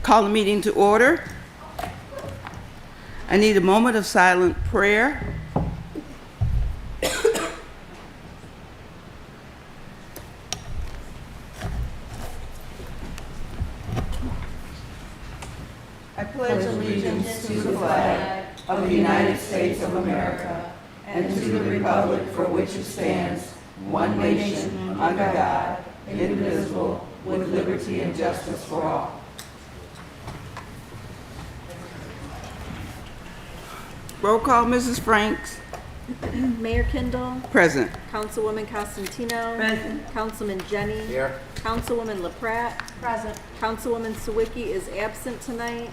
Call the meeting to order. I need a moment of silent prayer. I pledge allegiance to the flag of the United States of America and to the republic for which it stands, one nation, under God, indivisible, with liberty and justice for all. Roll call, Mrs. Franks. Mayor Kindle, Present. Councilwoman Costantino. Present. Councilman Jenny. Here. Councilwoman LaPratt. Present. Councilwoman Sawicki is absent tonight.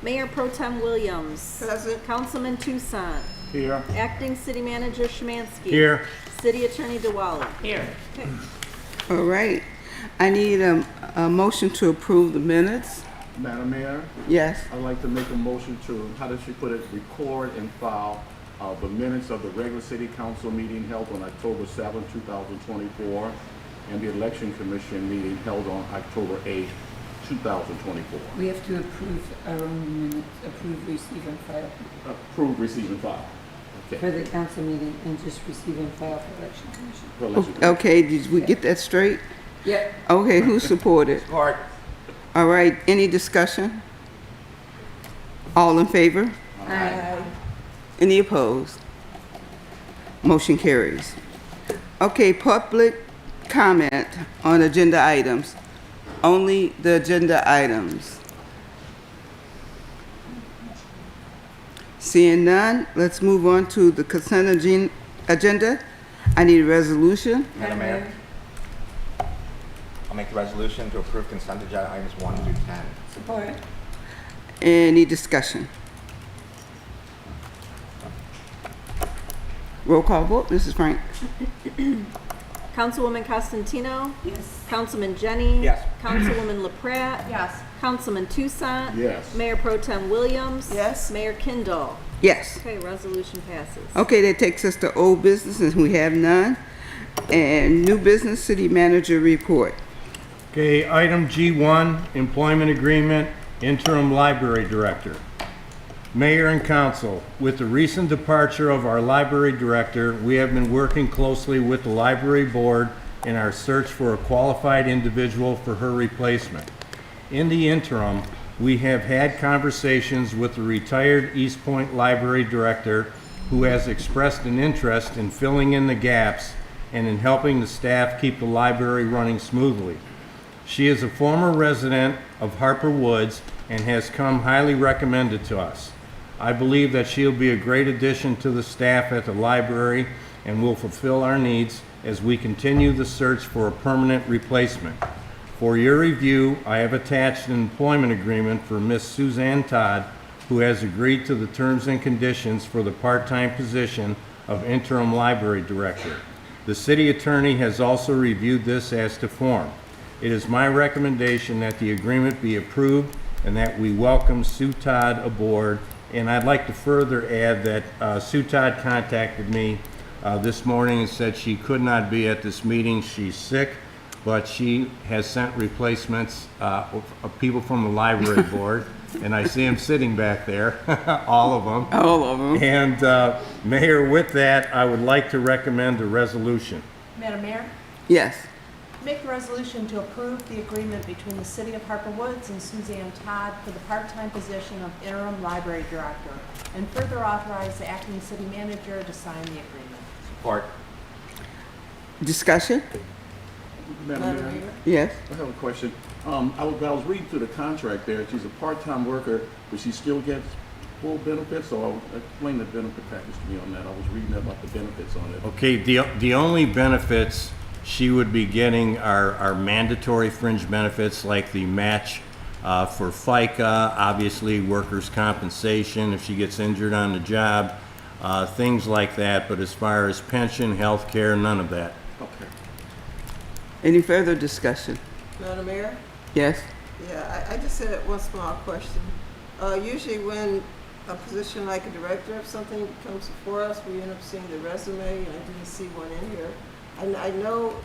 Mayor Pro Tem Williams. Present. Councilman Toussaint. Here. Acting City Manager Szymanski. Here. City Attorney DeWally. Here. Okay. All right. I need a motion to approve the minutes. Madam Mayor, Yes. I'd like to make a motion to, how does she put it, record and file the minutes of the regular city council meeting held on October 7, 2024, and the election commission meeting held on October 8, 2024. We have to approve our own minutes, approve, receive, and file Approve, receive, and file. for Okay. the council meeting and just receive and file for election commission. For election commission. Okay, did we get that straight? Yep. Okay, who supported? Support. All right, any discussion? All in favor? Aye. Any opposed? Motion carries. Okay, public comment on agenda items. Only the agenda items. Seeing none, let's move on to the consent agenda. I need a resolution. Madam Mayor, I'll make the resolution to approve consent agenda items 1 through 10. Support. Any discussion? Roll call vote, Mrs. Frank. Councilwoman Costantino. Yes. Councilman Jenny. Yes. Councilwoman LaPratt. Yes. Councilman Toussaint. Yes. Mayor Pro Tem Williams. Yes. Mayor Kindle. Yes. Okay, resolution passes. Okay, that takes us to old business, and we have none. And new business, city manager report. Okay, item G1, employment agreement, interim library director. Mayor and council, with the recent departure of our library director, we have been working closely with the library board in our search for a qualified individual for her replacement. In the interim, we have had conversations with the retired East Point library director who has expressed an interest in filling in the gaps and in helping the staff keep the library running smoothly. She is a former resident of Harper Woods and has come highly recommended to us. I believe that she'll be a great addition to the staff at the library and will fulfill our needs as we continue the search for a permanent replacement. For your review, I have attached an employment agreement for Miss Suzanne Todd, who has agreed to the terms and conditions for the part-time position of interim library director. The city attorney has also reviewed this as to form. It is my recommendation that the agreement be approved and that we welcome Sue Todd aboard. And I'd like to further add that Sue Todd contacted me this morning and said she could not be at this meeting. She's sick, but she has sent replacements of people from the library board. And I see them sitting back there, all of them. All of them. And Mayor, with that, I would like to recommend a resolution. Madam Mayor, Yes. make a resolution to approve the agreement between the City of Harper Woods and Suzanne Todd for the part-time position of interim library director, and further authorize the acting city manager to sign the agreement. Support. Discussion? Madam Mayor, Yes. I have a question. I was reading through the contract there. She's a part-time worker, but she still gets full benefits, so explain the benefit package to me on that. I was reading about the benefits on it. Okay, the only benefits she would be getting are mandatory fringe benefits like the match for FICA, obviously workers' compensation if she gets injured on the job, things like that. But as far as pension, health care, none of that. Okay. Any further discussion? Madam Mayor? Yes. Yeah, I just had one small question. Usually when a position like a director of something comes before us, we end up seeing the resume, and I didn't see one in here. I know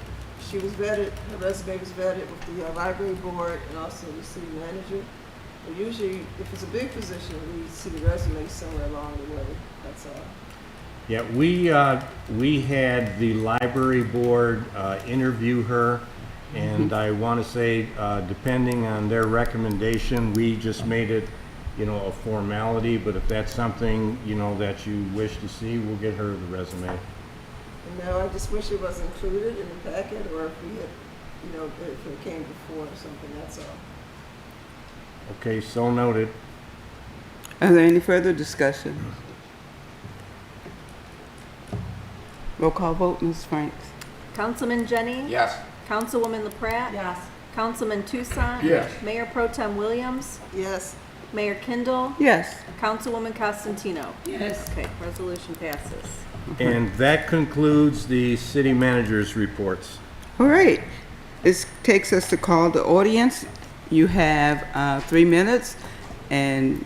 she was vetted, her resume was vetted with the library board and also the city manager. But usually, if it's a big position, we see the resume somewhere along the way, that's all. Yeah, we had the library board interview her, and I want to say, depending on their recommendation, we just made it, you know, a formality, but if that's something, you know, that you wish to see, we'll get her the resume. And now I just wish it was included in the packet, or if we had, you know, if it came before or something, that's all. Okay, so noted. Are there any further discussion? Roll call vote, Ms. Franks. Councilman Jenny? Yes. Councilwoman LaPrat? Yes. Councilman Tucson? Yes. Mayor Pro Tem Williams? Yes, Mayor Kindle? Yes. Councilwoman Costantino? Yes. Okay, resolution passes. And that concludes the city manager's reports. All right. This takes us to call the audience. You have 3 minutes, and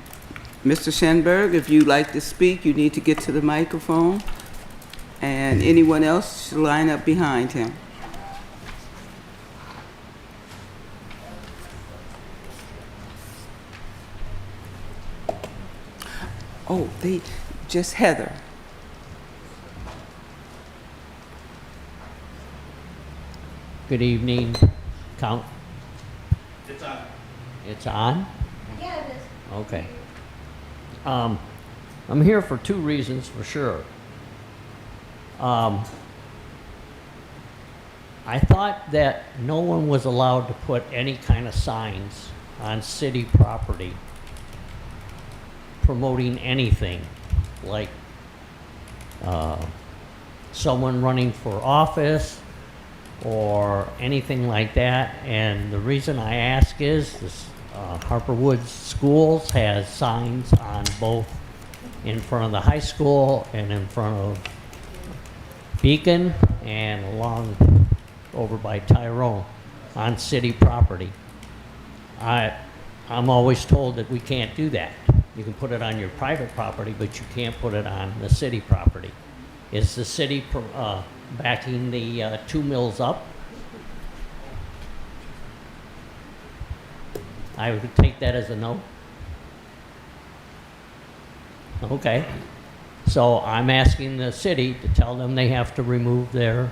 Mr. Schenberg, if you'd like to speak, you need to get to the microphone, and anyone else should line up behind him. Oh, just Heather. Good evening, Count. It's on. It's on? Yeah, it is. Okay. I'm here for 2 reasons for sure. I thought that no one was allowed to put any kind of signs on city property promoting anything, like someone running for office or anything like that. And the reason I ask is this, Harper Woods Schools has signs on both in front of the high school and in front of Beacon and along over by Tyrone on city property. I'm always told that we can't do that. You can put it on your private property, but you can't put it on the city property. Is the city backing the 2 mills up? I would take that as a no. Okay. So I'm asking the city to tell them they have to remove their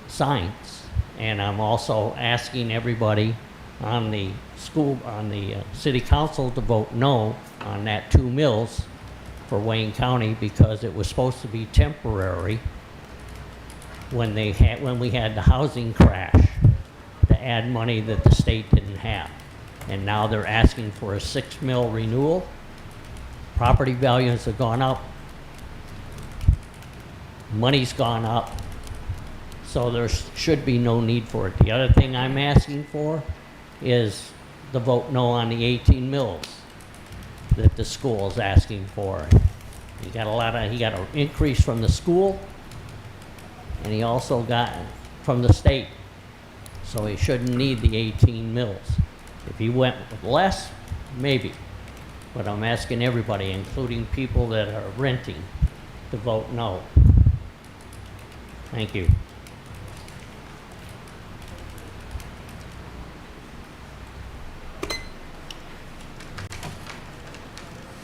signs. And I'm also asking everybody on the city council to vote no on that 2 mills for Wayne County, because it was supposed to be temporary when we had the housing crash to add money that the state didn't have. And now they're asking for a 6 mil renewal. Property values have gone up. Money's gone up. So there should be no need for it. The other thing I'm asking for is the vote no on the 18 mills that the school is asking for. He got an increase from the school, and he also got from the state. So he shouldn't need the 18 mills. If he went with less, maybe. But I'm asking everybody, including people that are renting, to vote no. Thank you.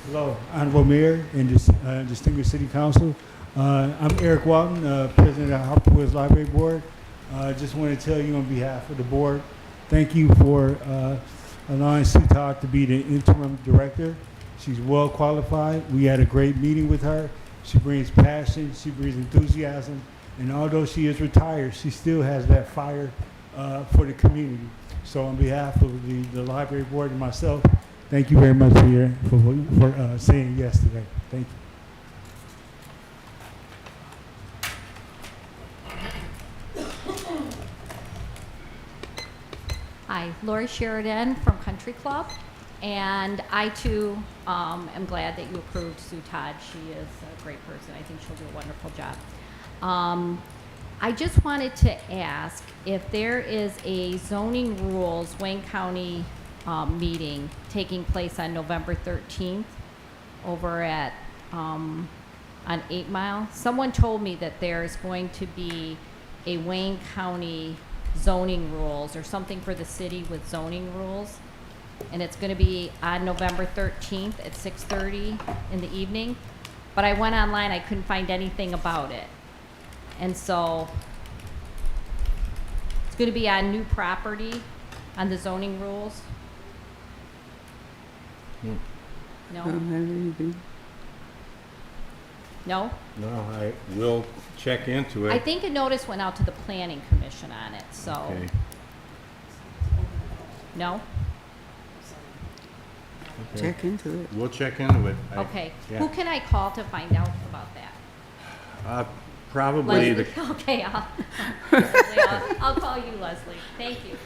Hello, Honorable Mayor and distinguished City Council. I'm Eric Walton, President of Harper Woods Library Board. I just want to tell you on behalf of the board, thank you for allowing Sue Todd to be the interim director. She's well qualified. We had a great meeting with her. She brings passion, she brings enthusiasm, and although she is retired, she still has that fire for the community. So on behalf of the library board and myself, thank you very much for saying yes today. Thank you. Hi, Lori Sheridan from Country Club, and I too am glad that you approved Sue Todd. She is a great person. I think she'll do a wonderful job. I just wanted to ask if there is a zoning rules Wayne County meeting taking place on November 13th over at on 8 Mile. Someone told me that there is going to be a Wayne County zoning rules or something for the city with zoning rules. And it's gonna be on November 13th at 6:30 in the evening. But I went online, I couldn't find anything about it. And so it's gonna be on new property, on the zoning rules. No? No? No, I will check into I it. think a notice went out to the planning commission on it, so, Okay. no? Okay. Check into it. We'll check into it. Okay. Yeah. Who can I call to find out about that? Probably the, Leslie? Okay, Leslie, I'll call you, Leslie. Thank you.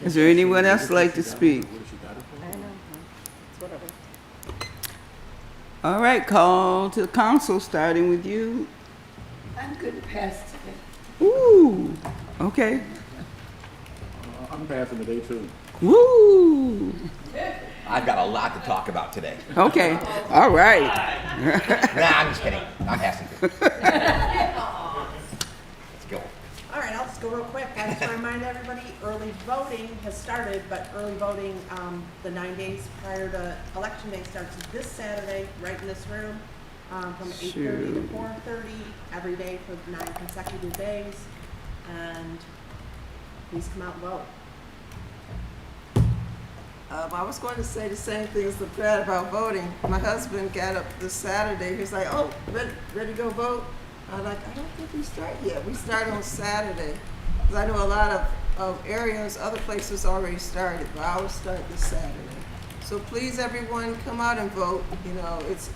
Is there anyone else like to speak? All right, call to the council, starting with you. I'm good to pass today. Ooh, okay. I'm passing today too. Woo, I've got a lot to talk about today. okay, all right. Nah, I'm just kidding. I'm passing. Let's go. All right, I'll just go real quick. I just want to remind everybody, early voting has started, but early voting, the 9 days prior to election day starts this Saturday, right in this room, from 8:30 to 4:30, every day for 9 consecutive days. And please come out and vote. I was going to say the same thing as the Brad about voting. My husband got up this Saturday. He was like, "Oh, ready to go vote?" I'm like, "I don't think we start yet. We start on Saturday." Because I know a lot of areas, other places already started, but ours start this Saturday. So please, everyone, come out and vote. You know, it's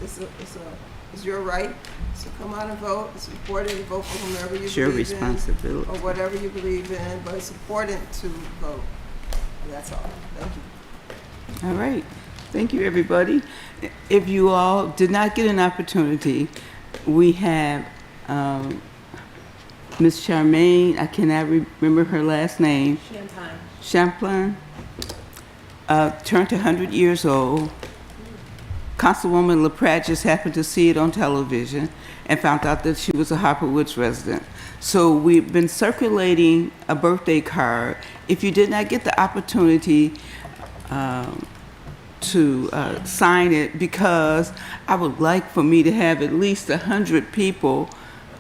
your right. So come out and vote. It's important to vote for whomever you It's your believe in, responsibility. or whatever you believe in. But it's important to vote. And that's all. Thank you. All right, thank you, everybody. If you all did not get an opportunity, we have Ms. Charmaine, I cannot remember her last name, Champlain, turned 100 years old. Councilwoman LaPratt just happened to see it on television and found out that she was a Harper Woods resident. So we've been circulating a birthday card. If you did not get the opportunity to sign it, because I would like for me to have at least 100 people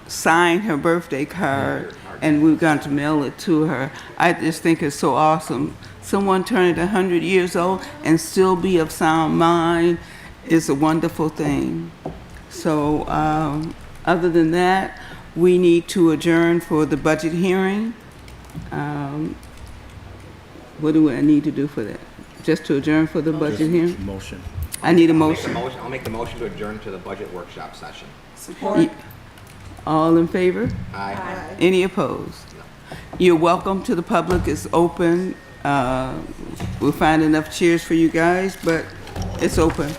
sign her birthday card, and we're going to mail it to her. I just think it's so awesome. Someone turning 100 years old and still be of sound mind is a wonderful thing. So other than that, we need to adjourn for the budget hearing. What do I need to do for that? Just to adjourn for the budget hearing? motion. I need a I'll make the motion. I'll make the motion to adjourn to the budget workshop session. Support. All in favor? Aye. Aye. Any opposed? You're welcome to the public. It's open. We'll find enough chairs for you guys, but it's open.